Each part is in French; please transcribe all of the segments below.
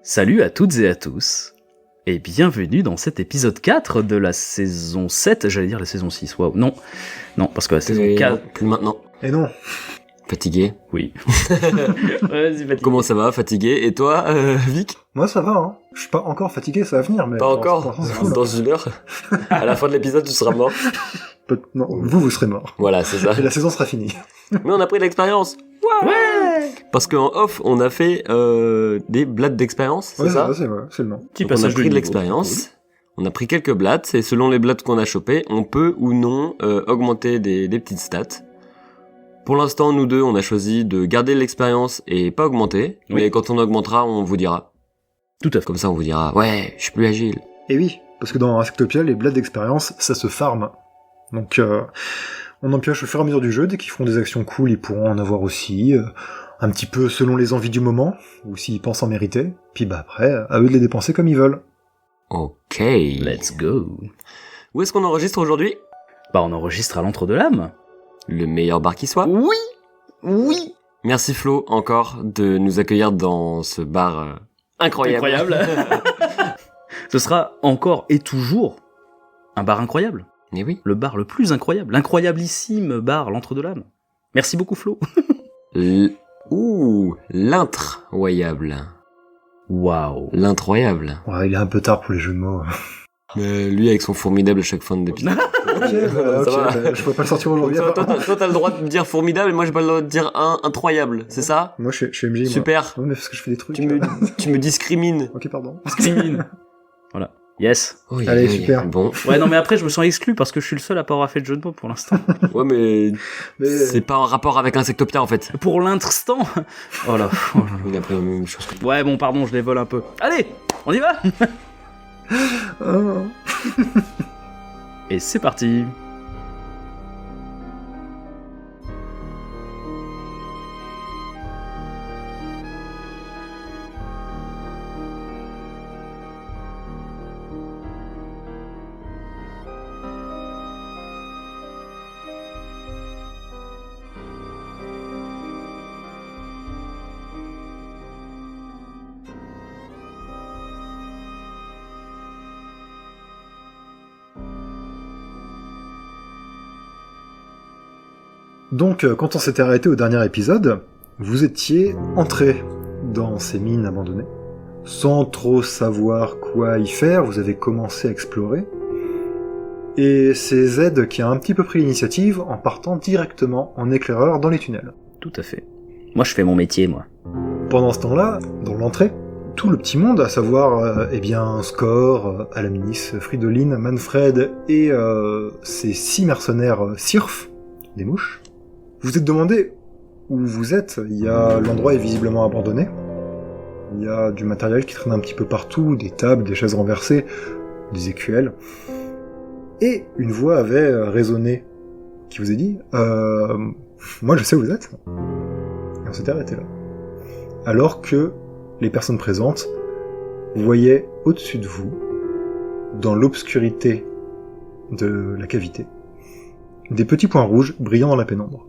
Salut à toutes et à tous, et bienvenue dans cet épisode 4 de la saison 7, j'allais dire la saison 6, waouh, non, parce que la saison 4... Non, plus maintenant. Et non. Fatigué. Oui. Vas-y, fatigué. Comment ça va, fatigué? Et toi, Vic? Moi ça va, hein. Je suis pas encore fatigué, ça va venir, mais... Pas encore? Dans une heure? À la fin de l'épisode, tu seras mort. Non, vous serez mort. Voilà, c'est ça. Et la saison sera finie. Mais on a pris de l'expérience. Ouais. Parce qu'en off, on a fait des blattes d'expérience, c'est Ouais, ça? c'est le nom. Petit Donc on a passage pris de niveau. l'expérience. On a pris quelques blattes, et selon les blattes qu'on a chopées, on peut ou non augmenter des petites stats. Pour l'instant, nous deux, on a choisi de garder l'expérience et pas augmenter. Oui. Mais quand on augmentera, on vous dira. Tout à fait. Comme ça, on vous dira, ouais, je suis plus agile. Et oui, parce que dans Insectopia, les blattes d'expérience, ça se farm. Donc, on en pioche au fur et à mesure du jeu, dès qu'ils feront des actions cool, ils pourront en avoir aussi, un petit peu selon les envies du moment, ou s'ils pensent en mériter, puis bah après, à eux de les dépenser comme ils veulent. Ok. Let's go. Où est-ce qu'on enregistre aujourd'hui? Bah on enregistre à l'Antre de l'âme. Le meilleur bar qui soit. Oui. Merci Flo, encore, de nous accueillir dans ce bar incroyable. Ce sera encore et toujours un bar incroyable. Mais oui. Le bar le plus incroyable. L'incroyablissime bar, l'Antre de l'âme. Merci beaucoup Flo. L'introyable. Waouh. L'introyable. Ouais, il est un peu tard pour les jeux de mots. Mais lui avec son formidable à chaque fin d'épisode. Ok, je pourrais pas le sortir aujourd'hui. Toi, t'as le droit de me dire formidable et moi j'ai pas le droit de dire incroyable, c'est ça? Moi, je suis MJ, moi. Super. Ouais, mais parce que je fais des trucs. Tu me discrimines. Ok, pardon. Discrimine. Voilà. Yes. Oui, Allez, super. Bon. Ouais, non, mais après, je me sens exclu parce que je suis le seul à pas avoir fait de jeu de mots pour l'instant. Ouais, mais Mais c'est pas en rapport avec Insectopia en fait. Pour l'instant. Oh là. Il a pris la même chose que Ouais, bon, pardon, je dévole un peu. Allez, on y va. Ah. Et c'est parti. Donc, quand on s'était arrêté au dernier épisode, vous étiez entré dans ces mines abandonnées. Sans trop savoir quoi y faire, vous avez commencé à explorer. Et c'est Z qui a un petit peu pris l'initiative en partant directement en éclaireur dans les tunnels. Tout à fait. Moi, je fais mon métier, moi. Pendant ce temps-là, dans l'entrée, tout le petit monde, à savoir, Score, Alamnis, Fridolin, Manfred et ces 6 mercenaires Sirf, des mouches, vous vous êtes demandé où vous êtes. L'endroit est visiblement abandonné. Il y a du matériel qui traîne un petit peu partout, des tables, des chaises renversées, des écuelles. Et une voix avait résonné, qui vous a dit moi je sais où vous êtes. Et on s'était arrêté là. Alors que les personnes présentes voyaient au-dessus de vous, dans l'obscurité de la cavité, des petits points rouges brillant dans la pénombre.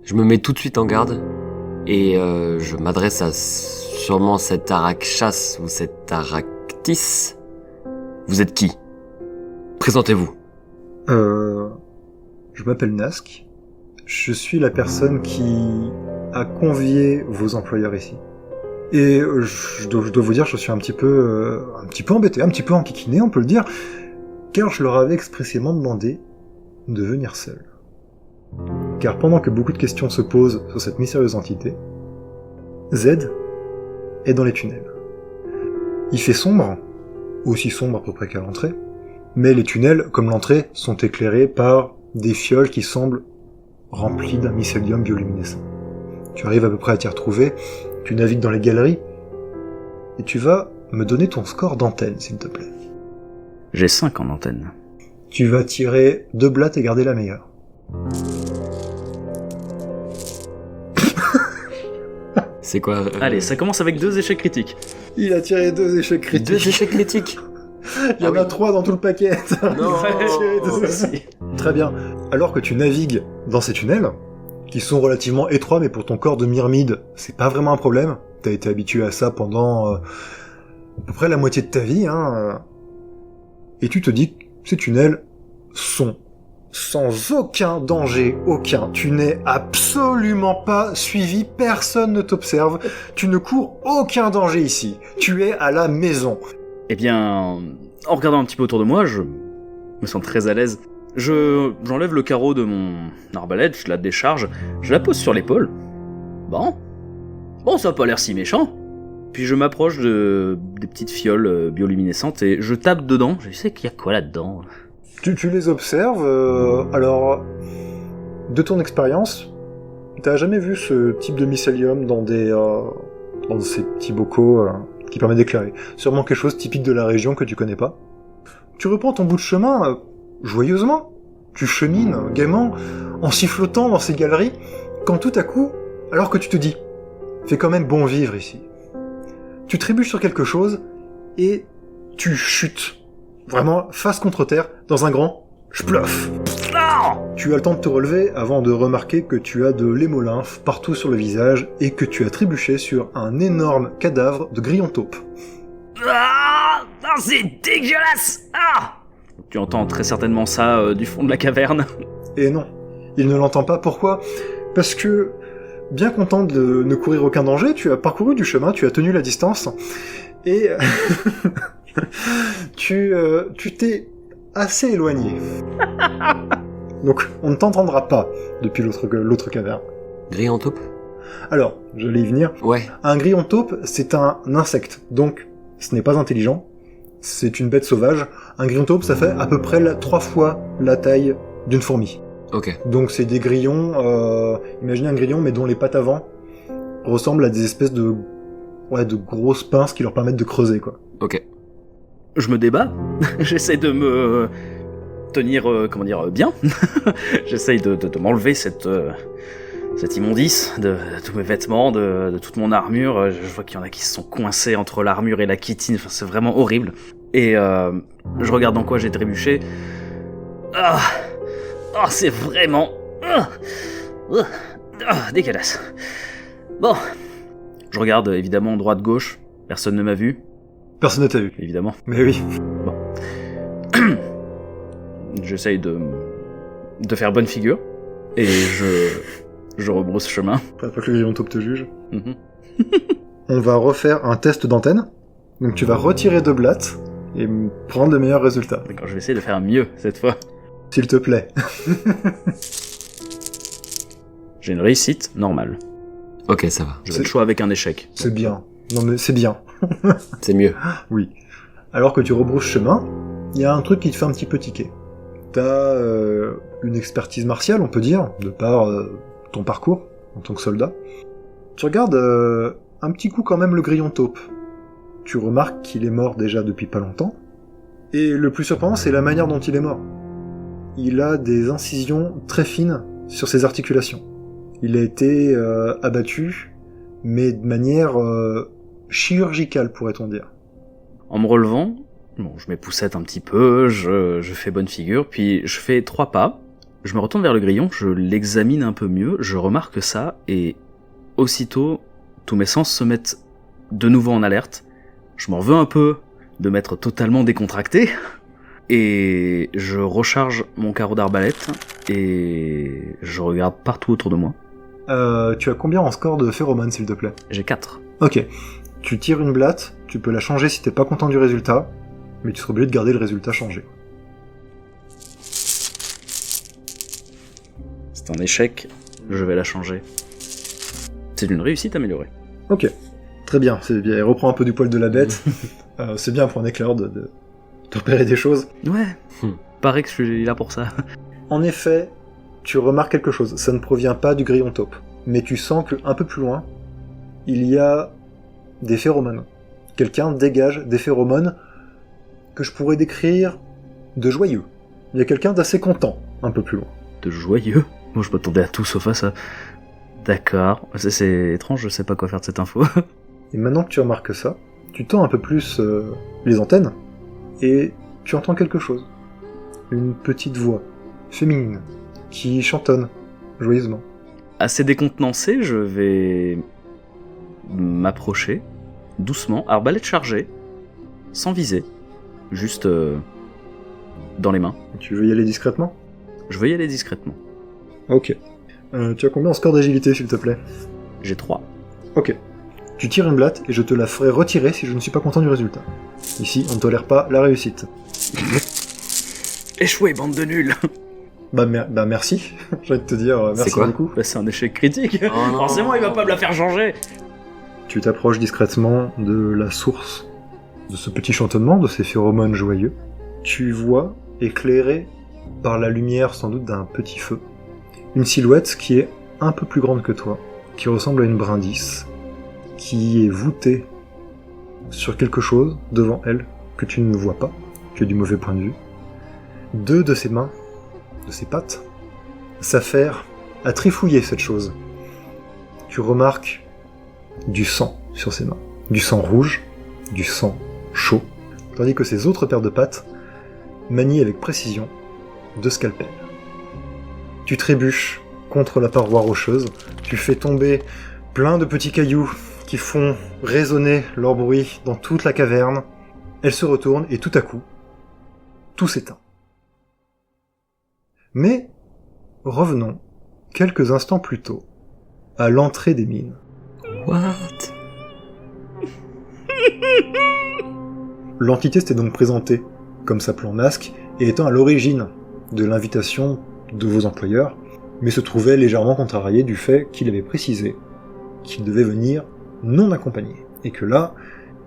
Je me mets tout de suite en garde et je m'adresse à sûrement cet Arakshas ou cet Aractis. Vous êtes qui? Présentez-vous. Je m'appelle Nask. Je suis la personne qui a convié vos employeurs ici. Et je dois vous dire, je suis un petit peu embêté, un petit peu enquiquiné, on peut le dire, car je leur avais expressément demandé de venir seul. Car pendant que beaucoup de questions se posent sur cette mystérieuse entité, Z est dans les tunnels. Il fait sombre, aussi sombre à peu près qu'à l'entrée, mais les tunnels, comme l'entrée, sont éclairés par des fioles qui semblent remplies d'un mycélium bioluminescent. Tu arrives à peu près à t'y retrouver, tu navigues dans les galeries, et tu vas me donner ton score d'antenne, s'il te plaît. J'ai 5 en antenne. Tu vas tirer 2 blattes et garder la meilleure. C'est quoi Allez, ça commence avec 2 échecs critiques. Il a tiré 2 échecs critiques. 2 échecs critiques. Il y en a 3 dans tout le paquet. Non. Très bien. Alors que tu navigues dans ces tunnels, qui sont relativement étroits, mais pour ton corps de myrmide, c'est pas vraiment un problème. T'as été habitué à ça pendant à peu près la moitié de ta vie, hein. Et tu te dis que ces tunnels sont sans aucun danger, aucun. Tu n'es absolument pas suivi, personne ne t'observe, tu ne cours aucun danger ici. Tu es à la maison. Eh bien, en regardant un petit peu autour de moi, je me sens très à l'aise. J'enlève le carreau de mon arbalète, je la décharge, je la pose sur l'épaule. Bon, ça a pas l'air si méchant. Puis je m'approche des petites fioles bioluminescentes et je tape dedans. Je sais qu'il y a quoi là-dedans. Tu les observes, alors, de ton expérience, t'as jamais vu ce type de mycélium dans ces petits bocaux qui permettent d'éclairer. Sûrement quelque chose typique de la région que tu connais pas. Tu reprends ton bout de chemin joyeusement. Tu chemines gaiement, en sifflotant dans ces galeries, quand tout à coup, alors que tu te dis, fait quand même bon vivre ici. Tu trébuches sur quelque chose et tu chutes. Vraiment, face contre terre, dans un grand splof. Tu as le temps de te relever avant de remarquer que tu as de l'hémolymphe partout sur le visage et que tu as trébuché sur un énorme cadavre de grillon taupe. Ah, c'est dégueulasse. Tu entends très certainement ça du fond de la caverne. Et non, il ne l'entend pas. Pourquoi ? Parce que, bien content de ne courir aucun danger, tu as parcouru du chemin, tu as tenu la distance, et tu t'es assez éloigné. Donc, on ne t'entendra pas depuis l'autre caverne. Grillon taupe ? Alors, j'allais y venir. Ouais. Un grillon taupe, c'est un insecte, donc ce n'est pas intelligent. C'est une bête sauvage. Un grillon taupe, ça fait à peu près 3 fois la taille d'une fourmi. Ok. Donc c'est des grillons, imaginez un grillon mais dont les pattes avant ressemblent à des espèces de grosses pinces qui leur permettent de creuser, quoi. Ok. Je me débat, j'essaie de me tenir, bien. J'essaie de m'enlever cette immondice de tous mes vêtements, de toute mon armure. Je vois qu'il y en a qui se sont coincés entre l'armure et la chitine, enfin, c'est vraiment horrible. Et je regarde dans quoi j'ai trébuché. C'est vraiment dégueulasse. Bon, je regarde évidemment droite-gauche, personne ne m'a vu. Personne ne t'a vu. Évidemment. Mais oui. Bon. J'essaye de faire bonne figure, et je rebrousse chemin. Pas que le grillon taupe te juge. Mm-hmm. On va refaire un test d'antenne. Donc tu vas retirer 2 blattes et prendre le meilleur résultat. D'accord, je vais essayer de faire mieux cette fois. S'il te plaît. J'ai une réussite normale. Ok, ça va. Je fais le choix avec un échec. C'est bien. Non mais c'est bien. C'est mieux. Oui. Alors que tu rebrousses chemin, il y a un truc qui te fait un petit peu tiquer. T'as une expertise martiale, on peut dire, de par ton parcours en tant que soldat. Tu regardes un petit coup quand même le grillon taupe. Tu remarques qu'il est mort déjà depuis pas longtemps. Et le plus surprenant, c'est la manière dont il est mort. Il a des incisions très fines sur ses articulations. Il a été abattu, mais de manière chirurgicale, pourrait-on dire. En me relevant, je m'époussette un petit peu, je fais bonne figure, puis je fais 3 pas, je me retourne vers le grillon, je l'examine un peu mieux, je remarque ça, et aussitôt, tous mes sens se mettent de nouveau en alerte. Je m'en veux un peu de m'être totalement décontracté, et je recharge mon carreau d'arbalète, et je regarde partout autour de moi. Tu as combien en score de phéromone, s'il te plaît ? J'ai 4. Ok. Tu tires une blatte, tu peux la changer si t'es pas content du résultat, mais tu seras obligé de garder le résultat changé. C'est un échec, je vais la changer. C'est une réussite améliorée. Ok. Très bien, c'est bien. Elle reprend un peu du poil de la bête. C'est bien pour un éclaireur de repérer des choses. Ouais, paraît que je suis là pour ça. En effet, tu remarques quelque chose. Ça ne provient pas du grillon taupe. Mais tu sens qu'un peu plus loin, il y a des phéromones. Quelqu'un dégage des phéromones que je pourrais décrire de joyeux. Il y a quelqu'un d'assez content, un peu plus loin. De joyeux ? Moi je m'attendais à tout sauf à ça. D'accord, c'est étrange, je sais pas quoi faire de cette info. Et maintenant que tu remarques ça, tu tends un peu plus les antennes, et tu entends quelque chose. Une petite voix, féminine, qui chantonne, joyeusement. Assez décontenancé, je vais m'approcher doucement, arbalète chargée, sans viser, juste dans les mains. Tu veux y aller discrètement? Je veux y aller discrètement. Ok. Tu as combien en score d'agilité, s'il te plaît? J'ai 3. Ok. Tu tires une blatte et je te la ferai retirer si je ne suis pas content du résultat. Ici, on ne tolère pas la réussite. Échoué, bande de nuls. Bah merci, j'ai envie de te dire merci quoi beaucoup. Bah, c'est un échec critique. Oh non. Forcément, il va pas me la faire changer. Tu t'approches discrètement de la source de ce petit chantonnement, de ces phéromones joyeux. Tu vois, éclairé par la lumière sans doute d'un petit feu, une silhouette qui est un peu plus grande que toi, qui ressemble à une brindisse, qui est voûtée sur quelque chose devant elle que tu ne vois pas, tu as du mauvais point de vue. Deux de ses mains, de ses pattes, s'affairent à trifouiller cette chose. Tu remarques du sang sur ses mains, du sang rouge, du sang chaud, tandis que ses autres paires de pattes manient avec précision deux scalpels. Tu trébuches contre la paroi rocheuse, tu fais tomber plein de petits cailloux qui font résonner leur bruit dans toute la caverne. Elle se retourne et tout à coup, tout s'éteint. Mais revenons quelques instants plus tôt à l'entrée des mines. What? L'entité s'était donc présentée comme s'appelant Masque et étant à l'origine de l'invitation de vos employeurs, mais se trouvait légèrement contrarié du fait qu'il avait précisé qu'il devait venir non accompagné, et que là,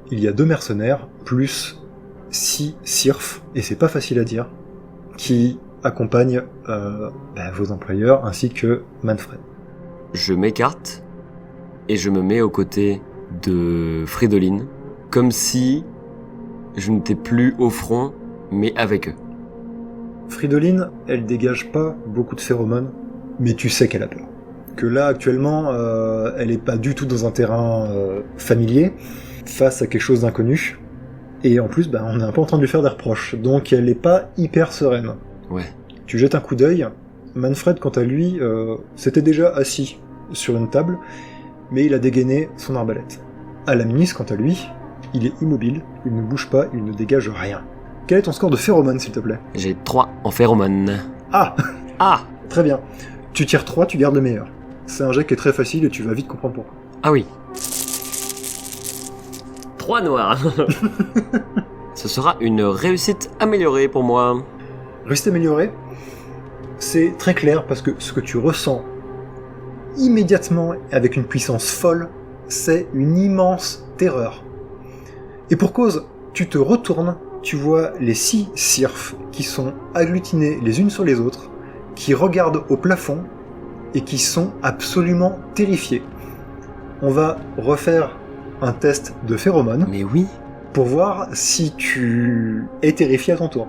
il y a 2 mercenaires, plus 6 sirfs, et c'est pas facile à dire, qui accompagnent vos employeurs, ainsi que Manfred. Je m'écarte et je me mets aux côtés de Fridolin, comme si je n'étais plus au front, mais avec eux. Fridolin, elle dégage pas beaucoup de phéromones, mais tu sais qu'elle a peur. Que là, actuellement, elle est pas du tout dans un terrain familier, face à quelque chose d'inconnu, et en plus, on est un peu en train de lui faire des reproches, donc elle est pas hyper sereine. Ouais. Tu jettes un coup d'œil, Manfred, quant à lui, s'était déjà assis sur une table, mais il a dégainé son arbalète. Alamis, quant à lui, il est immobile, il ne bouge pas, il ne dégage rien. Quel est ton score de phéromone, s'il te plaît? J'ai 3 en phéromone. Ah Ah! Très bien. Tu tires 3, tu gardes le meilleur. C'est un jet qui est très facile et tu vas vite comprendre pourquoi. Ah oui. 3 noirs. Ce sera une réussite améliorée pour moi. Réussite améliorée, c'est très clair parce que ce que tu ressens immédiatement avec une puissance folle, c'est une immense terreur. Et pour cause, tu te retournes, tu vois les 6 sirfs qui sont agglutinés les unes sur les autres, qui regardent au plafond et qui sont absolument terrifiés. On va refaire un test de phéromones Mais oui. pour voir si tu es terrifié à ton tour.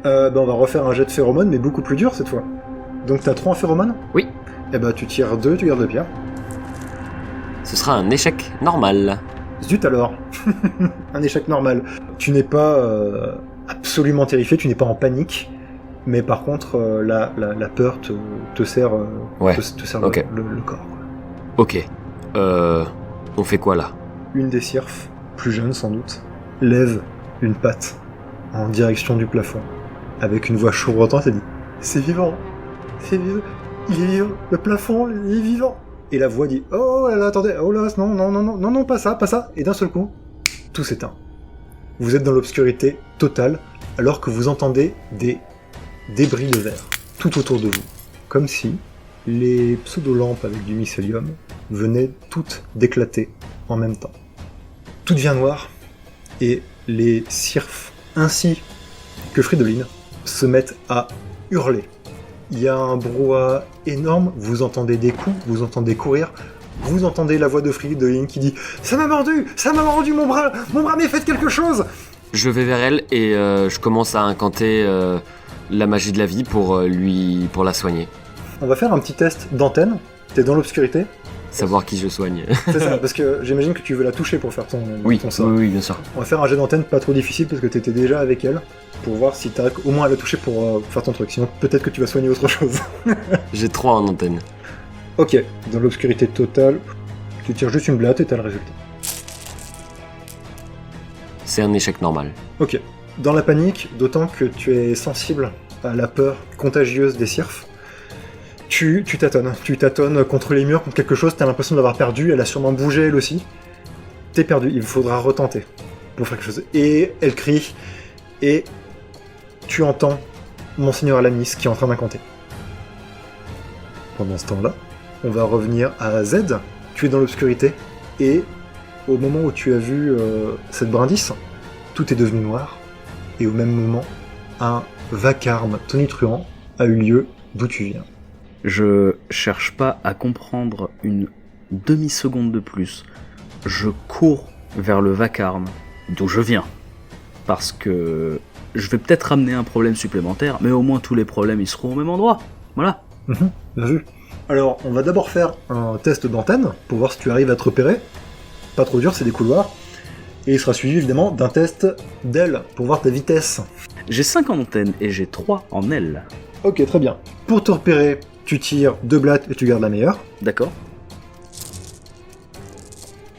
On va refaire un jet de phéromones, mais beaucoup plus dur cette fois. Donc t'as 3 en phéromones? Oui. Tu tires 2, tu gardes le pierre. Ce sera un échec normal. Zut alors. Un échec normal. Tu n'es pas absolument terrifié, tu n'es pas en panique, mais par contre la peur te serre, Ouais. te serre Ok. le corps. Quoi. Ok. On fait quoi là? Une des sirfs, plus jeune sans doute, lève une patte en direction du plafond, avec une voix chevrotante et dit « C'est vivant, c'est vivant, il est vivant, le plafond, il est vivant !» Et la voix dit « Oh là là, attendez, oh là, non, pas ça !» Et d'un seul coup, tout s'éteint. Vous êtes dans l'obscurité totale, alors que vous entendez des débris de verre tout autour de vous, comme si les pseudo-lampes avec du mycélium venaient toutes d'éclater en même temps. Tout devient noir, et les sirfs, ainsi que Fridolin, se mettent à hurler. Il y a un brouhaha énorme, vous entendez des coups, vous entendez courir, vous entendez la voix de Fridolin qui dit « Ça m'a mordu mon bras, mais faites quelque chose !» Je vais vers elle et je commence à incanter la magie de la vie pour la soigner. On va faire un petit test d'antenne, t'es dans l'obscurité. Savoir qui je soigne. C'est ça, parce que j'imagine que tu veux la toucher pour faire ton sort. Oui, bien sûr. On va faire un jet d'antenne pas trop difficile parce que t'étais déjà avec elle, pour voir si t'arrives au moins à la toucher pour faire ton truc, sinon peut-être que tu vas soigner autre chose. J'ai 3 en antenne. Ok, dans l'obscurité totale, tu tires juste une blatte et t'as le résultat. C'est un échec normal. Ok. Dans la panique, d'autant que tu es sensible à la peur contagieuse des sirfs, tu tâtonnes. Tu tâtonnes contre les murs, contre quelque chose, t'as l'impression d'avoir perdu, elle a sûrement bougé elle aussi. T'es perdu, il faudra retenter pour faire quelque chose. Et elle crie, et tu entends Monseigneur Alanis qui est en train d'incanter. Pendant ce temps-là, on va revenir à Z. Tu es dans l'obscurité, et au moment où tu as vu cette brindisse, tout est devenu noir, et au même moment, un vacarme tonitruant a eu lieu d'où tu viens. Je cherche pas à comprendre une demi-seconde de plus. Je cours vers le vacarme d'où je viens. Parce que je vais peut-être ramener un problème supplémentaire, mais au moins tous les problèmes ils seront au même endroit. Voilà. Bien vu. Alors, on va d'abord faire un test d'antenne, pour voir si tu arrives à te repérer. Pas trop dur, c'est des couloirs. Et il sera suivi évidemment d'un test d'aile, pour voir ta vitesse. J'ai 5 en antenne et j'ai 3 en aile. Ok, très bien. Pour te repérer, tu tires 2 blattes et tu gardes la meilleure. D'accord.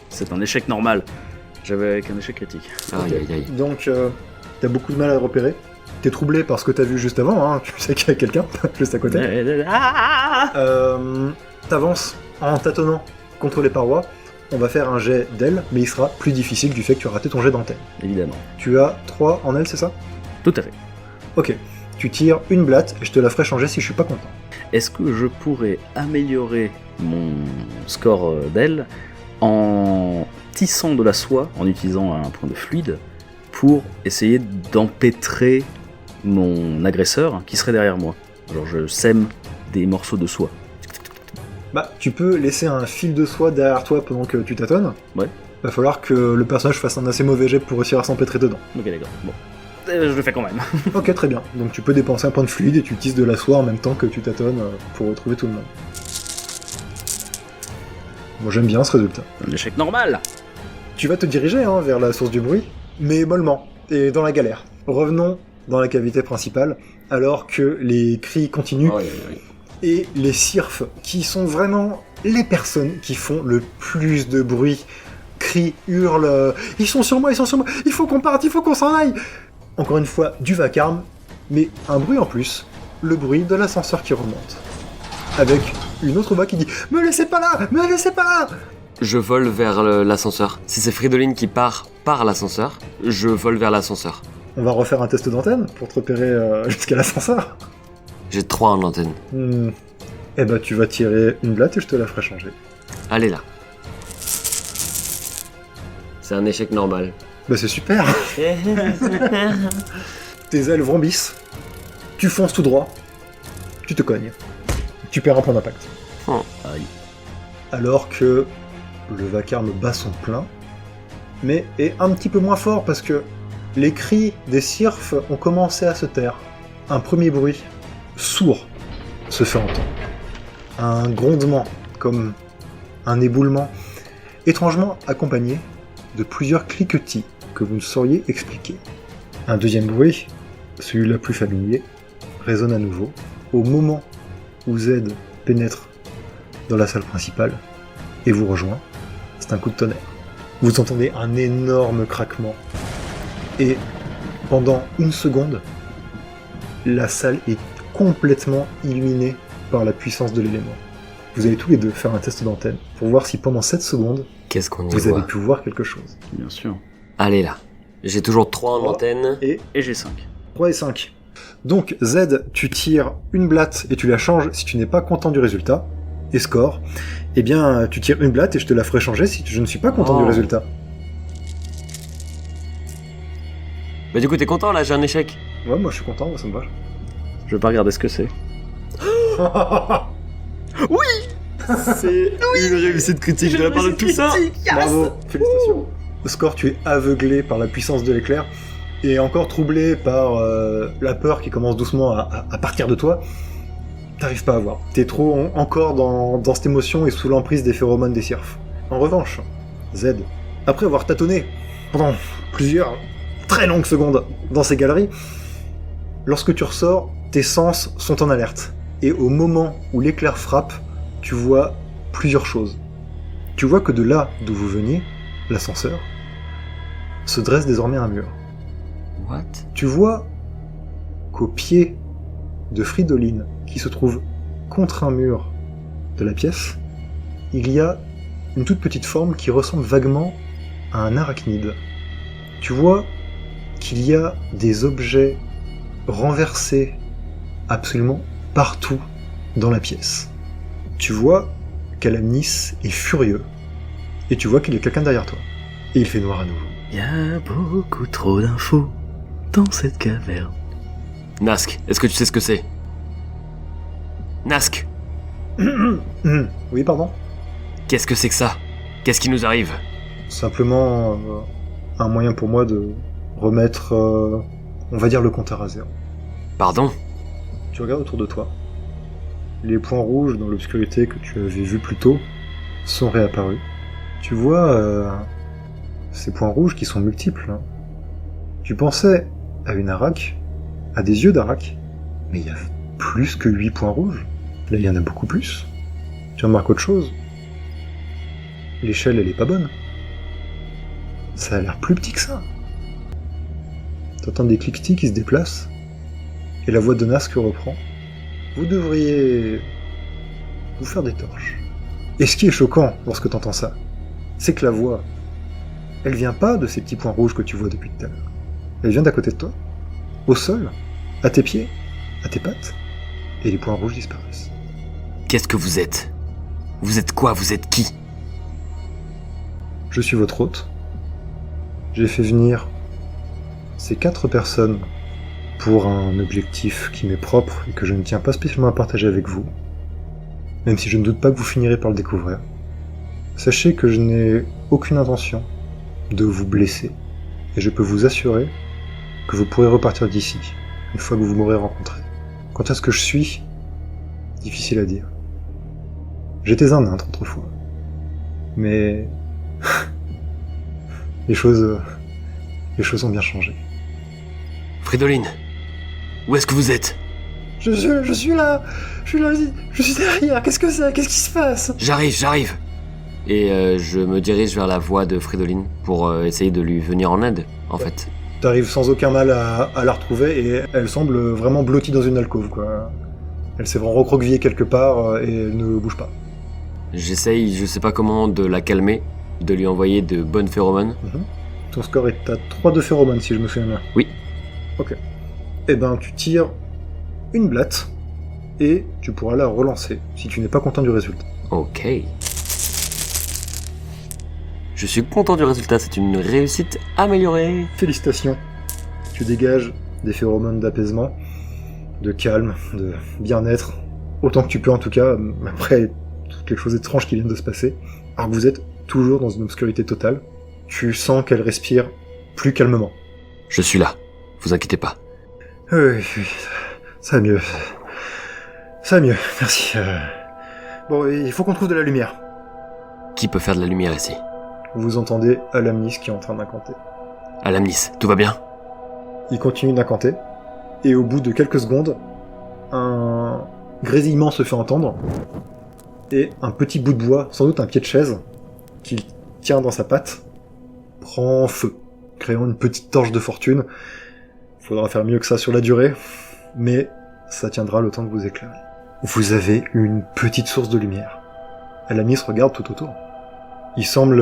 C'est un échec normal. J'avais avec un échec critique. Aïe aïe aïe. Donc, t'as beaucoup de mal à le repérer. T'es troublé par ce que t'as vu juste avant, hein. Tu sais qu'il y a quelqu'un juste à côté. T'avances en tâtonnant contre les parois. On va faire un jet d'aile, mais il sera plus difficile du fait que tu as raté ton jet d'antenne. Évidemment. Tu as 3 en aile, c'est ça? Tout à fait. Ok. Tu tires une blatte et je te la ferai changer si je suis pas content. Est-ce que je pourrais améliorer mon score d'aile en tissant de la soie, en utilisant un point de fluide, pour essayer d'empêtrer mon agresseur qui serait derrière moi? Genre je sème des morceaux de soie. Bah, tu peux laisser un fil de soie derrière toi pendant que tu tâtonnes. Ouais. Va falloir que le personnage fasse un assez mauvais jet pour réussir à s'empêtrer dedans. Ok, d'accord. Bon. Je le fais quand même. Ok, très bien. Donc tu peux dépenser un point de fluide et tu tisses de la soie en même temps que tu tâtonnes pour retrouver tout le monde. Moi j'aime bien ce résultat. Un échec normal. Tu vas te diriger vers la source du bruit, mais mollement, et dans la galère. Revenons dans la cavité principale, alors que les cris continuent, Aïe aïe aïe. et les sirfs, qui sont vraiment les personnes qui font le plus de bruit, crient, hurlent, ils sont sur moi, il faut qu'on parte, il faut qu'on s'en aille. Encore une fois, du vacarme, mais un bruit en plus, le bruit de l'ascenseur qui remonte. Avec une autre voix qui dit « Me laissez pas là, me laissez pas là !» Je vole vers l'ascenseur. Si c'est Fridoline qui part par l'ascenseur, je vole vers l'ascenseur. On va refaire un test d'antenne pour te repérer jusqu'à l'ascenseur. J'ai 3 en antenne. Eh ben, tu vas tirer une blatte et je te la ferai changer. Allez là. C'est un échec normal. Bah c'est super. Tes ailes vrombissent. Tu fonces tout droit. Tu te cognes. Tu perds un point d'impact. Oh. Aïe. Alors que le vacarme bat son plein, mais est un petit peu moins fort parce que les cris des sirfs ont commencé à se taire. Un premier bruit sourd se fait entendre. Un grondement, comme un éboulement, étrangement accompagné de plusieurs cliquetis que vous ne sauriez expliquer. Un deuxième bruit, celui-là plus familier, résonne à nouveau au moment où Z pénètre dans la salle principale et vous rejoint. C'est un coup de tonnerre. Vous entendez un énorme craquement et pendant une seconde, la salle est complètement illuminée par la puissance de l'élément. Vous allez tous les deux faire un test d'antenne pour voir si pendant 7 secondes, Qu'est-ce qu'on y vous voit avez pu voir quelque chose. Bien sûr. Allez là. J'ai toujours 3 en Trois. antenne. Et Et j'ai 5. 3 et 5. Donc Z, tu tires une blatte et tu la changes si tu n'es pas content du résultat. Et score, eh bien tu tires une blatte et je te la ferai changer si je ne suis pas content Oh. du résultat. Bah du coup t'es content là, j'ai un échec. Ouais, moi je suis content, moi, ça me va. Je vais pas regarder ce que c'est. C'est une réussite critique de la part de tout ça. Bravo, félicitations. Au score, tu es aveuglé par la puissance de l'éclair et encore troublé par la peur qui commence doucement à partir de toi. T'arrives pas à voir. T'es trop encore dans cette émotion et sous l'emprise des phéromones des sirfs. En revanche, Z, après avoir tâtonné pendant plusieurs très longues secondes dans ces galeries, lorsque tu ressors, tes sens sont en alerte. Et au moment où l'éclair frappe, tu vois plusieurs choses. Tu vois que de là d'où vous veniez, l'ascenseur, se dresse désormais un mur. What? Tu vois qu'au pied de Fridolin, qui se trouve contre un mur de la pièce, il y a une toute petite forme qui ressemble vaguement à un arachnide. Tu vois qu'il y a des objets renversés absolument partout dans la pièce. Tu vois qu'Alamnis est furieux, et tu vois qu'il y a quelqu'un derrière toi. Et il fait noir à nouveau. Y a beaucoup trop d'infos dans cette caverne. Nask, est-ce que tu sais ce que c'est? Nask, Oui, pardon? qu'est-ce que c'est que ça? Qu'est-ce qui nous arrive? Simplement un moyen pour moi de remettre, on va dire, le compteur à zéro. Pardon? Tu regardes autour de toi. Les points rouges dans l'obscurité que tu avais vus plus tôt sont réapparus. Tu vois ces points rouges qui sont multiples. Hein. Tu pensais à une Arak, à des yeux d'Arak, mais il y a plus que 8 points rouges. Là, il y en a beaucoup plus. Tu remarques autre chose? L'échelle, elle est pas bonne. Ça a l'air plus petit que ça. T'entends des cliquetis qui se déplacent, et la voix de Nask reprend. Vous devriez vous faire des torches. Et ce qui est choquant lorsque t'entends ça, c'est que la voix, elle vient pas de ces petits points rouges que tu vois depuis tout à l'heure. Elle vient d'à côté de toi, au sol, à tes pieds, à tes pattes, et les points rouges disparaissent. Qu'est-ce que vous êtes? Vous êtes quoi? Vous êtes qui? Je suis votre hôte. J'ai fait venir ces 4 personnes pour un objectif qui m'est propre et que je ne tiens pas spécialement à partager avec vous, même si je ne doute pas que vous finirez par le découvrir. Sachez que je n'ai aucune intention de vous blesser, et je peux vous assurer que vous pourrez repartir d'ici, une fois que vous m'aurez rencontré. Quant à ce que je suis, difficile à dire. J'étais un nain autrefois, mais les choses ont bien changé. Fridolin, où est-ce que vous êtes? Je suis là, je suis derrière, qu'est-ce que c'est? Qu'est-ce qui se passe? J'arrive. Et je me dirige vers la voix de Fridolin pour essayer de lui venir en aide, en fait. T'arrives sans aucun mal à la retrouver et elle semble vraiment blottie dans une alcôve, quoi. Elle s'est vraiment recroquevillée quelque part et elle ne bouge pas. J'essaye, je sais pas comment, de la calmer, de lui envoyer de bonnes phéromones. Ton score est à 3 de phéromones, si je me souviens bien. Oui. Ok. Eh ben, tu tires une blatte et tu pourras la relancer si tu n'es pas content du résultat. Ok. Je suis content du résultat, c'est une réussite améliorée. Félicitations. Tu dégages des phéromones d'apaisement, de calme, de bien-être, autant que tu peux en tout cas, après toutes les choses étranges qui viennent de se passer. Alors que vous êtes toujours dans une obscurité totale, tu sens qu'elle respire plus calmement. Je suis là, vous inquiétez pas. Oui, ça va mieux. Ça va mieux, merci. Bon, il faut qu'on trouve de la lumière. Qui peut faire de la lumière ici? Vous entendez Alamnis qui est en train d'incanter. Alamnis, tout va bien? Il continue d'incanter, et au bout de quelques secondes, un grésillement se fait entendre, et un petit bout de bois, sans doute un pied de chaise, qu'il tient dans sa patte, prend feu, créant une petite torche de fortune. Faudra faire mieux que ça sur la durée, mais ça tiendra le temps de vous éclairer. Vous avez une petite source de lumière. Alamnis regarde tout autour. Il semble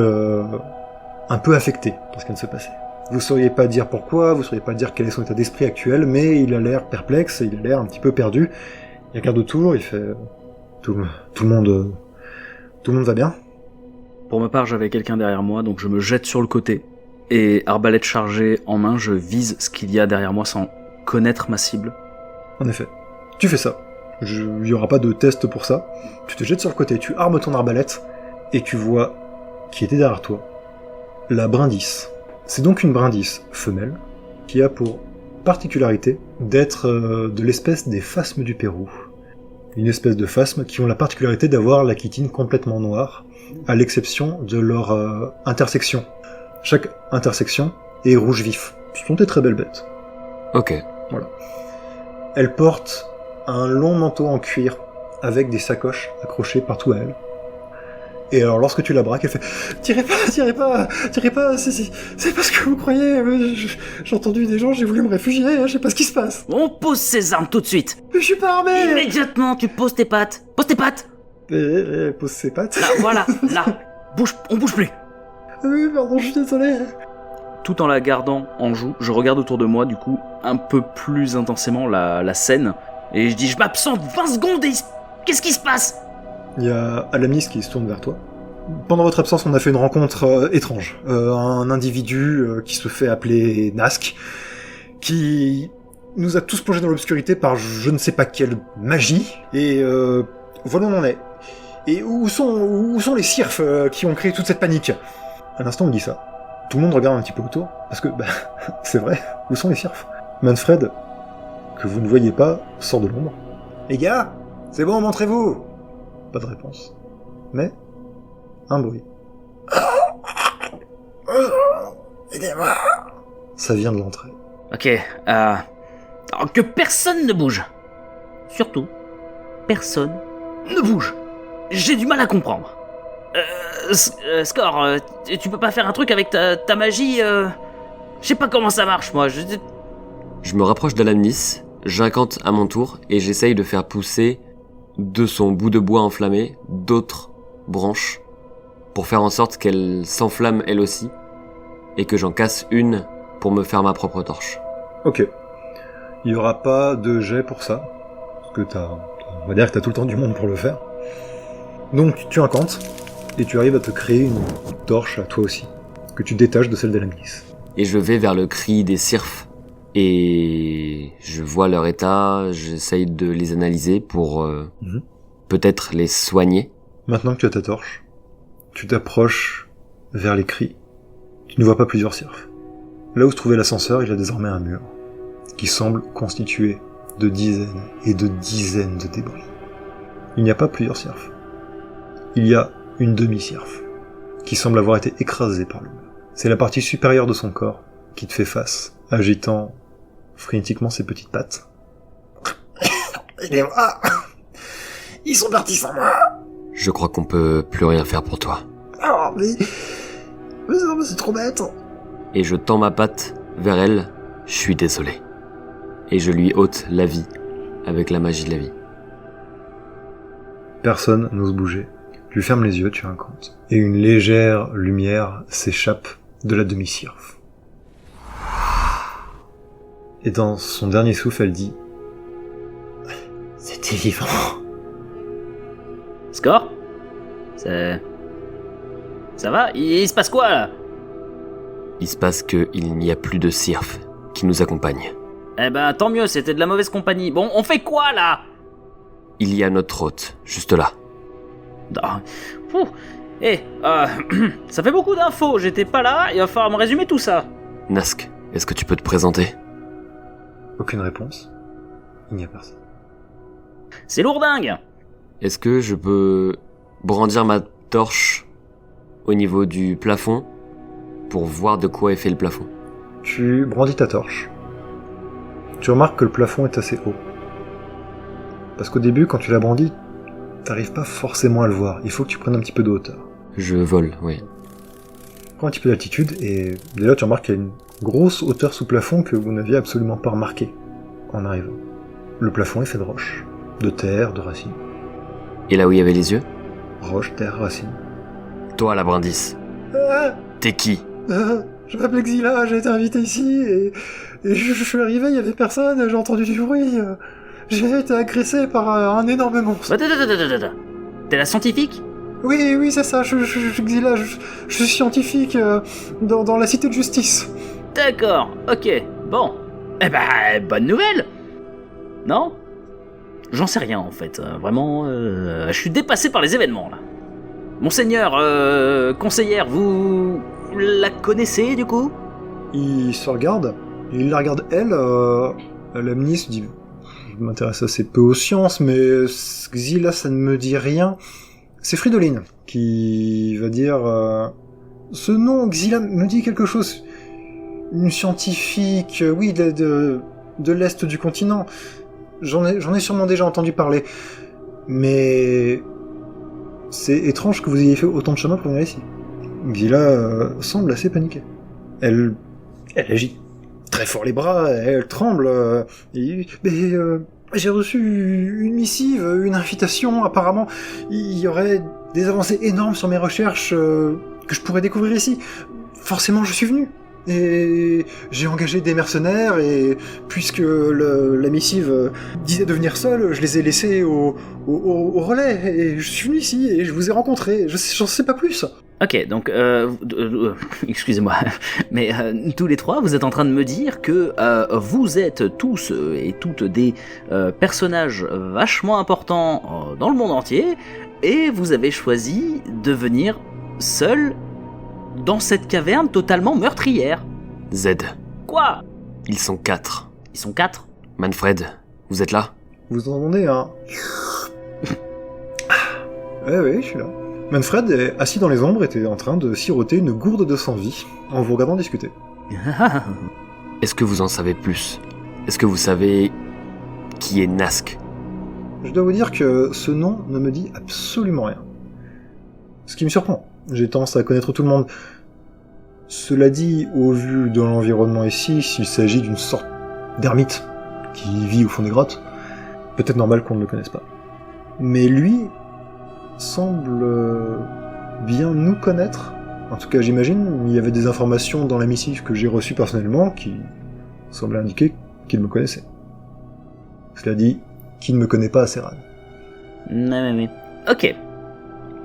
un peu affecté par ce qui vient de se passer. Vous sauriez pas dire pourquoi, vous sauriez pas dire quel est son état d'esprit actuel, mais il a l'air perplexe, il a l'air un petit peu perdu. Il regarde autour, il fait... Tout le monde va bien? Pour ma part, j'avais quelqu'un derrière moi, donc je me jette sur le côté. Et arbalète chargée en main, je vise ce qu'il y a derrière moi sans connaître ma cible. En effet. Tu fais ça. Il n'y aura pas de test pour ça. Tu te jettes sur le côté, tu armes ton arbalète, et tu vois qui était derrière toi. La brindisse. C'est donc une brindisse femelle, qui a pour particularité d'être de l'espèce des phasmes du Pérou. Une espèce de phasmes qui ont la particularité d'avoir la chitine complètement noire, à l'exception de leur intersection. Chaque intersection est rouge vif. Ce sont des très belles bêtes. Ok. Voilà. Elle porte un long manteau en cuir avec des sacoches accrochées partout à elle. Et alors lorsque tu la braques, elle fait « Tirez pas, c'est pas ce que vous croyez, j'ai entendu des gens, j'ai voulu me réfugier, je sais pas ce qui se passe. On pose ses armes tout de suite. Mais je suis pas armé !» Immédiatement, tu poses tes pattes. Pose tes pattes. Et elle pose ses pattes. Là, voilà, là. On bouge plus. Oui, pardon, je suis désolé. Tout en la gardant en joue, je regarde autour de moi, du coup, un peu plus intensément la scène, et je dis « Je m'absente 20 secondes et qu'est-ce qui se passe ?» Il y a Alamis qui se tourne vers toi. Pendant votre absence, on a fait une rencontre étrange. Un individu qui se fait appeler Nask, qui nous a tous plongés dans l'obscurité par je ne sais pas quelle magie, et voilà où on en est. Et où sont les Sirfs qui ont créé toute cette panique ? À l'instant, on dit ça. Tout le monde regarde un petit peu autour, parce que, c'est vrai, où sont les Sirfs ? Manfred, que vous ne voyez pas, sort de l'ombre. Les gars, c'est bon, montrez-vous ! Pas de réponse. Mais, un bruit. Aidez-moi ! Ça vient de l'entrée. Ok, alors que personne ne bouge. Surtout, personne ne bouge. J'ai du mal à comprendre. Score, tu peux pas faire un truc avec ta magie Je sais pas comment ça marche, moi. Je me rapproche d'Alamnis, j'incante à mon tour et j'essaye de faire pousser de son bout de bois enflammé d'autres branches pour faire en sorte qu'elle s'enflamme elle aussi et que j'en casse une pour me faire ma propre torche. Ok. Il y aura pas de jet pour ça, parce que on va dire que t'as tout le temps du monde pour le faire. Donc tu incantes, et tu arrives à te créer une torche à toi aussi, que tu détaches de celle d'Alamnis. Et je vais vers le cri des Sirfs, et je vois leur état, j'essaye de les analyser pour peut-être les soigner. Maintenant que tu as ta torche, tu t'approches vers les cris. Tu ne vois pas plusieurs Sirfs. Là où se trouvait l'ascenseur, il y a désormais un mur, qui semble constitué de dizaines et de dizaines de débris. Il n'y a pas plusieurs Sirfs. Il y a une demi-Sirf, qui semble avoir été écrasée par le mur. C'est la partie supérieure de son corps qui te fait face, agitant frénétiquement ses petites pattes. Aidez-moi ! Ils sont partis sans moi. Je crois qu'on peut plus rien faire pour toi. Oh, mais c'est trop bête. Et je tends ma patte vers elle, je suis désolé. Et je lui ôte la vie, avec la magie de la vie. Personne n'ose bouger. Tu fermes les yeux, tu incantes. Et une légère lumière s'échappe de la demi-Sirf. Et dans son dernier souffle, elle dit « C'était vivant. » Score ? Ça va ? Il se passe quoi, là ? Il se passe qu'il n'y a plus de Sirf qui nous accompagne. Eh ben, tant mieux, c'était de la mauvaise compagnie. Bon, on fait quoi, là ? Il y a notre hôte, juste là. Ça fait beaucoup d'infos, j'étais pas là, il va falloir me résumer tout ça. Nask, est-ce que tu peux te présenter ? Aucune réponse. Il n'y a personne. C'est lourdingue. Est-ce que je peux brandir ma torche au niveau du plafond pour voir de quoi est fait le plafond ? Tu brandis ta torche. Tu remarques que le plafond est assez haut. Parce qu'au début, quand tu l'as brandi, t'arrives pas forcément à le voir. Il faut que tu prennes un petit peu de hauteur. Je vole, oui. Prends un petit peu d'altitude, et déjà tu remarques qu'il y a une grosse hauteur sous plafond que vous n'aviez absolument pas remarqué en arrivant. Le plafond est fait de roches, de terre, de racines. Et là où il y avait les yeux ? Roches, terre, racines. Toi, la Brindis. T'es qui ? Je m'appelle Xila, j'ai été invité ici, et je suis arrivé, il y avait personne, j'ai entendu du bruit. J'ai été agressé par un énorme monstre. Attends. T'es la scientifique ? Oui, c'est ça, je Xila, je suis scientifique dans la cité de justice. D'accord, ok, bon. Eh ben, bonne nouvelle. Non ? J'en sais rien en fait, vraiment, je suis dépassé par les événements là. Monseigneur, conseillère, vous la connaissez du coup ? Il se regarde, il la regarde elle, Alamnis se dit « Je m'intéresse assez peu aux sciences, mais Xila ça ne me dit rien. » C'est Fridoline qui va dire ce nom, Xila, me dit quelque chose. Une scientifique, oui, de l'Est du continent. J'en ai sûrement déjà entendu parler. Mais c'est étrange que vous ayez fait autant de chemin pour venir ici. Xyla semble assez paniquée. Elle agit très fort les bras, elle tremble. J'ai reçu une missive, une invitation. Apparemment, il y aurait des avancées énormes sur mes recherches que je pourrais découvrir ici. Forcément, je suis venu. Et j'ai engagé des mercenaires, et puisque la missive disait de venir seul, je les ai laissés au relais, et je suis venu ici, et je vous ai rencontré, j'en sais pas plus. Ok, donc, excusez-moi, mais tous les trois, vous êtes en train de me dire que vous êtes tous et toutes des personnages vachement importants dans le monde entier, et vous avez choisi de venir seul dans cette caverne totalement meurtrière. Z. Quoi ? Ils sont 4. Ils sont 4 ? Manfred, vous êtes là ? Vous entendez, hein? Oui, je suis là. Manfred, assis dans les ombres, était en train de siroter une gourde de sang-vie, en vous regardant discuter. Est-ce que vous en savez plus ? Est-ce que vous savez qui est Nask ? Je dois vous dire que ce nom ne me dit absolument rien. Ce qui me surprend. J'ai tendance à connaître tout le monde. Cela dit, au vu de l'environnement ici, s'il s'agit d'une sorte d'ermite qui vit au fond des grottes, peut-être normal qu'on ne le connaisse pas. Mais lui semble bien nous connaître. En tout cas, j'imagine, il y avait des informations dans la missive que j'ai reçue personnellement qui semblaient indiquer qu'il me connaissait. Cela dit, qui ne me connaît pas assez rare. Mais. Ok.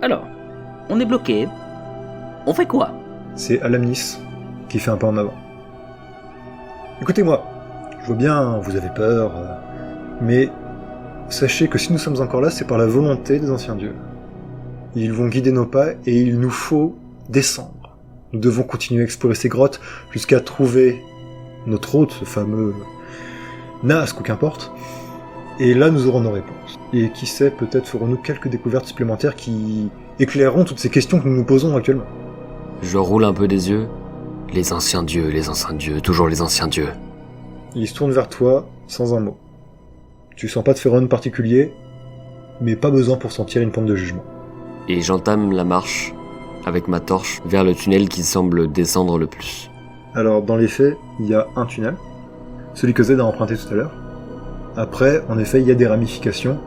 Alors, on est bloqué. On fait quoi ? C'est Alamnis qui fait un pas en avant. Écoutez-moi, je vois bien, vous avez peur, mais sachez que si nous sommes encore là, c'est par la volonté des anciens dieux. Ils vont guider nos pas et il nous faut descendre. Nous devons continuer à explorer ces grottes jusqu'à trouver notre hôte, ce fameux Nask ou qu'importe. Et là, nous aurons nos réponses. Et qui sait, peut-être ferons-nous quelques découvertes supplémentaires qui éclaireront toutes ces questions que nous nous posons actuellement. Je roule un peu des yeux. Les anciens dieux, toujours les anciens dieux. Il se tourne vers toi, sans un mot. Tu sens pas de phéromone particulier, mais pas besoin pour sentir une pointe de jugement. Et j'entame la marche, avec ma torche, vers le tunnel qui semble descendre le plus. Alors, dans les faits, il y a un tunnel, celui que Z a emprunté tout à l'heure. Après, en effet, il y a des ramifications.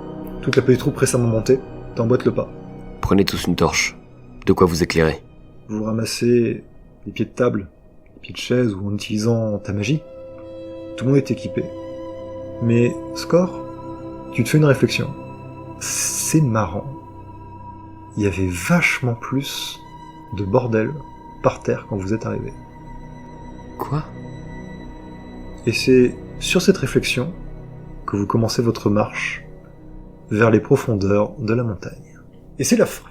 Toute la petite troupe récemment montée t'emboîte le pas. Prenez tous une torche. De quoi vous éclairer. Vous ramassez les pieds de table, les pieds de chaise ou en utilisant ta magie. Tout le monde est équipé. Mais, Score, tu te fais une réflexion. C'est marrant. Il y avait vachement plus de bordel par terre quand vous êtes arrivé. Quoi ? Et c'est sur cette réflexion que vous commencez votre marche vers les profondeurs de la montagne. Et c'est la fin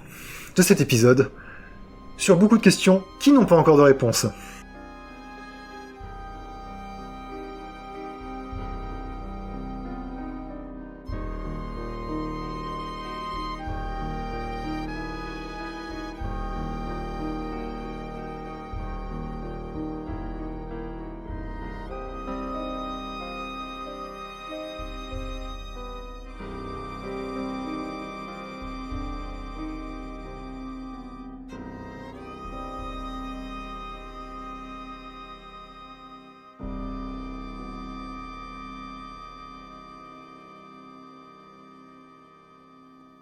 de cet épisode, sur beaucoup de questions qui n'ont pas encore de réponse.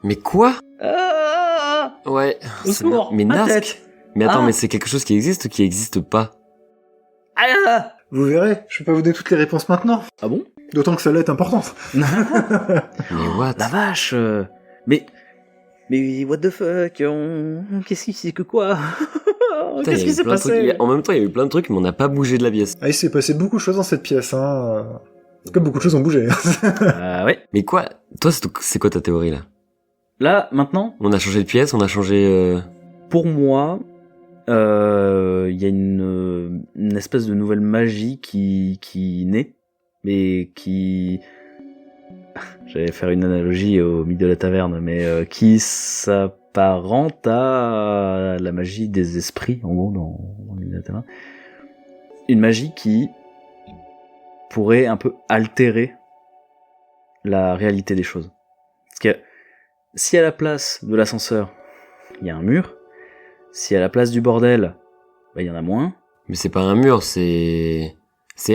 Mais quoi ? Ah, Ouais, au c'est secours, mais ma Nask. tête. Mais attends, Ah. mais c'est quelque chose qui existe ou qui existe pas ? Ah, Vous verrez, je peux pas vous donner toutes les réponses maintenant. ah bon? D'autant que celle-là est importante. Mais what ? La vache. Mais what the fuck? Qu'est-ce qui c'est que quoi? Putain, Qu'est-ce il y qui a eu s'est plein de trucs. passé? En même temps, il y a eu plein de trucs, mais on n'a pas bougé de la pièce. Ah, il s'est passé beaucoup de choses dans cette pièce, hein. En tout cas, beaucoup de choses ont bougé. Ouais. Mais quoi ? Toi, c'est quoi ta théorie, là ? Là, maintenant, On a changé de pièce, on a changé... pour moi, il y a une espèce de nouvelle magie qui naît, mais qui... J'allais faire une analogie au mythe de la taverne, mais qui s'apparente à la magie des esprits, en gros, dans le mythe de la taverne. Une magie qui pourrait un peu altérer la réalité des choses. Parce que Si à la place de l'ascenseur, il y a un mur, si à la place du bordel, il y en a moins. Mais c'est pas un mur, c'est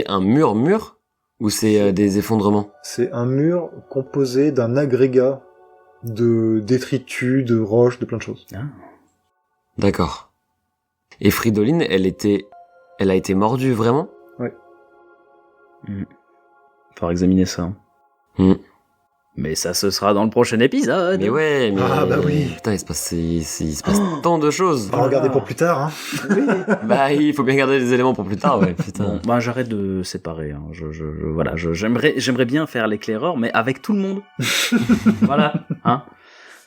un mur ou c'est des effondrements? C'est un mur composé d'un agrégat de détritus, de roches, de plein de choses. Ah. D'accord. Et Fridoline, elle a été mordue vraiment? Faudra examiner ça. Hmm. Mais ça, ce sera dans le prochain épisode. Mais ouais, mais... Ah, bah oui. Putain, il se passe tant de choses. On va regarder pour plus tard, hein. Bah, il faut bien garder les éléments pour plus tard, ouais, putain. Bon, j'arrête de séparer. Hein. Voilà, j'aimerais bien faire l'éclaireur, mais avec tout le monde. Voilà, hein.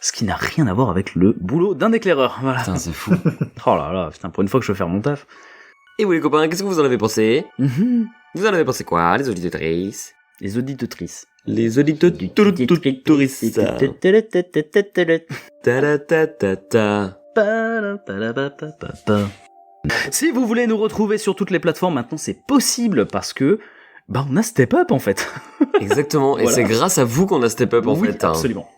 Ce qui n'a rien à voir avec le boulot d'un éclaireur. Voilà. Putain, c'est fou. Oh là là, putain, pour une fois que je veux faire mon taf. Et vous les copains, qu'est-ce que vous en avez pensé? Mhm. Vous en avez pensé quoi, les auditrices? Les auditrices. Les auditrices. Ta-da-ta-ta-ta. Si vous voulez nous retrouver sur toutes les plateformes, maintenant c'est possible parce que on a Step Up en fait. Exactement, et Voilà. c'est grâce à vous qu'on a Step Up en Oui, fait. Hein. absolument.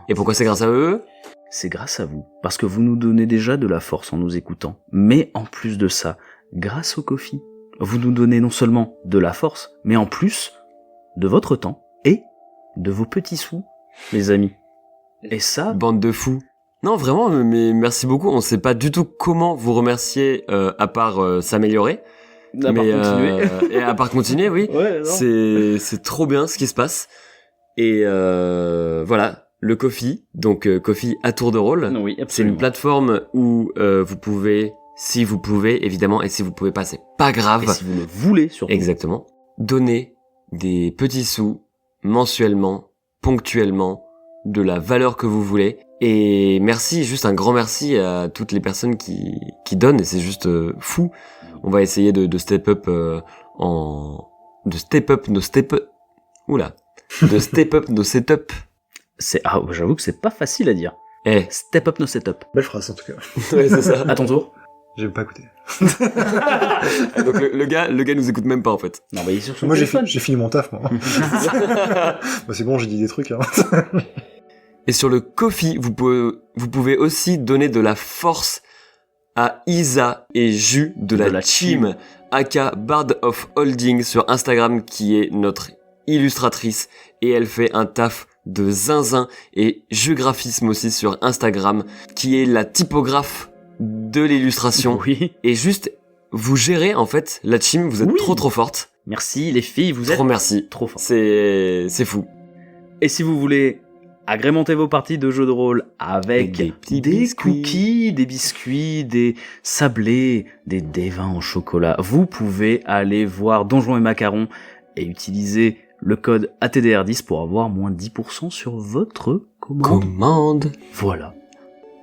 Et pourquoi c'est grâce à eux? C'est grâce à vous, parce que vous nous donnez déjà de la force en nous écoutant. Mais en plus de ça, grâce au Ko-fi, vous nous donnez non seulement de la force, mais en plus de votre temps et de vos petits sous, les amis. Et ça, Bande de fous. Non, vraiment, mais merci beaucoup. On sait pas du tout comment vous remercier à part s'améliorer. à part Mais, continuer. et à part continuer, oui. Ouais, non. C'est trop bien ce qui se passe. Et voilà, le Ko-fi. Donc Ko-fi à tour de rôle. Non, oui, C'est absolument. une plateforme où vous pouvez, si vous pouvez, évidemment, et si vous pouvez pas, c'est pas grave. Et si vous le voulez, surtout. Exactement. Donner des petits sous mensuellement, ponctuellement, de la valeur que vous voulez. Et merci, juste un grand merci à toutes les personnes qui donnent, et c'est juste fou. On va essayer de step up de step up nos setup. J'avoue que c'est pas facile à dire. Eh, Step up nos setup. Belle phrase, en tout cas. ouais, c'est ça. À ton tour. J'ai pas écouté. Donc le gars nous écoute même pas en fait. Non, il est sur son Moi, téléphone. j'ai fini mon taf, moi. Bah, c'est bon, j'ai dit des trucs, hein. Et sur le Ko-fi, vous pouvez aussi donner de la force à Isa et Ju de la team, aka Bard of Holding sur Instagram, qui est notre illustratrice, et elle fait un taf de zinzin, et Ju Graphisme aussi sur Instagram, qui est la typographe de l'illustration. Oui. Et juste, vous gérez en fait la team, vous êtes Oui. trop forte. Merci les filles, vous êtes Trop merci. trop fortes. C'est fou. Et si vous voulez agrémenter vos parties de jeux de rôle avec Des petits des biscuits. cookies, des biscuits, des sablés, des vins au chocolat, vous pouvez aller voir Donjons et Macarons et utiliser le code ATDR10 pour avoir moins 10% sur votre commande. Commande. Voilà.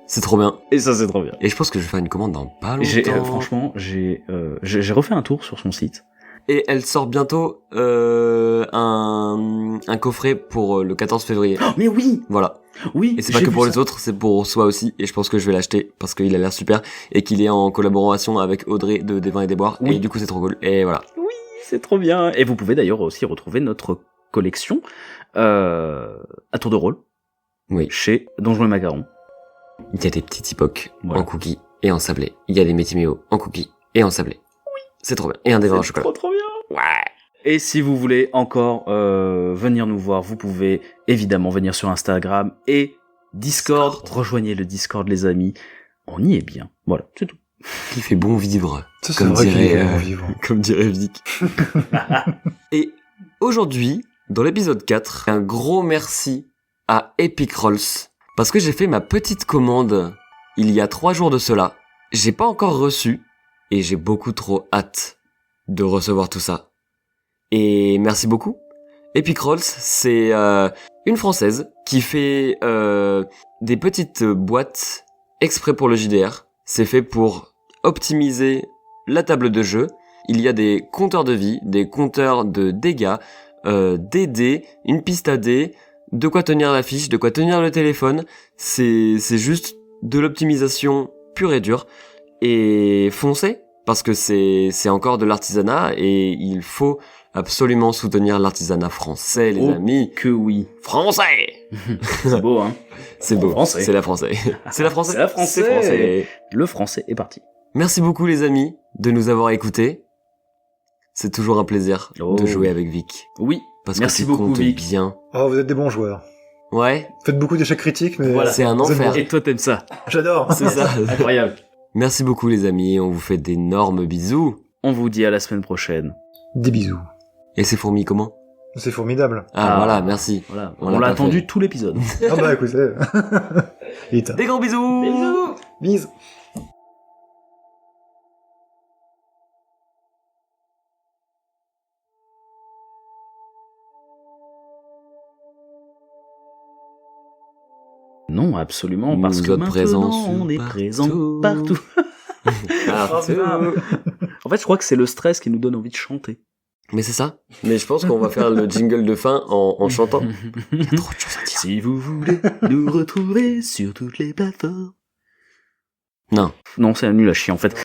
C'est trop bien. Et ça, c'est trop bien. Et je pense que je vais faire une commande dans pas longtemps. Franchement, j'ai refait un tour sur son site. Et elle sort bientôt un coffret pour le 14 février. Oh, mais oui, Voilà. oui. Et c'est pas j'ai que vu pour ça. les autres, c'est pour soi aussi. Et je pense que je vais l'acheter parce qu'il a l'air super et qu'il est en collaboration avec Audrey de Des Vins et des Boires. Oui. Et du coup, c'est trop cool. Et voilà. C'est trop bien. Et vous pouvez d'ailleurs aussi retrouver notre collection à tour de rôle Oui. chez Donjons et Macarons. Il y a des petits tipocs Voilà. en cookies et en sablé. Il y a des métiméos en cookies et en sablé. Oui. C'est trop bien. Et un des vins au C'est chocolat. trop bien. Ouais. Et si vous voulez encore venir nous voir, vous pouvez évidemment venir sur Instagram et Discord. Rejoignez le Discord, les amis. On y est bien. Voilà, c'est tout. Il fait bon vivre. Ça, c'est Comme vrai qu'il dirait, est bon vivre. Comme dirait Vic. Et aujourd'hui, dans l'épisode 4, un gros merci à Epic Rolls. Parce que j'ai fait ma petite commande il y a 3 jours de cela. J'ai pas encore reçu. Et j'ai beaucoup trop hâte de recevoir tout ça. Et merci beaucoup. Epic Rolls, c'est une Française qui fait des petites boîtes exprès pour le JDR. C'est fait pour optimiser la table de jeu. Il y a des compteurs de vie, des compteurs de dégâts, des dés, une piste à dés, de quoi tenir la fiche, de quoi tenir le téléphone. C'est juste de l'optimisation pure et dure. Et foncez, parce que c'est encore de l'artisanat et il faut absolument soutenir l'artisanat français, les Oh. amis. Que oui. Français! C'est beau, hein. C'est beau. Français. C'est la français. C'est la français. C'est la français. C'est français. Le français est parti. Merci beaucoup les amis de nous avoir écoutés. C'est toujours un plaisir Oh. de jouer avec Vic. Oui. Parce Merci que tu beaucoup, comptes Vic. bien. Oh, vous êtes des bons joueurs. Ouais, Faites beaucoup d'échecs critiques, mais Voilà. c'est un vous êtes enfer. bons. Et toi, t'aimes ça. J'adore. C'est ça. Incroyable. Merci beaucoup les amis, on vous fait d'énormes bisous. On vous dit à la semaine prochaine. Des bisous. Et c'est fourmis comment? C'est formidable. Ah voilà, merci. Voilà. On On, l'a l'a pas attendu fait. tout l'épisode. Ah bah écoutez. Vite. Des gros bisous. Bisous. Non, absolument, parce Nous que sommes présents maintenant, on est partout. présent partout. Partout. En fait, je crois que c'est le stress qui nous donne envie de chanter. Mais c'est ça. Mais je pense qu'on va faire le jingle de fin en chantant. Il y a trop de choses à dire. Si vous voulez nous retrouver sur toutes les plateformes. Non. Non, c'est nul à chier en fait.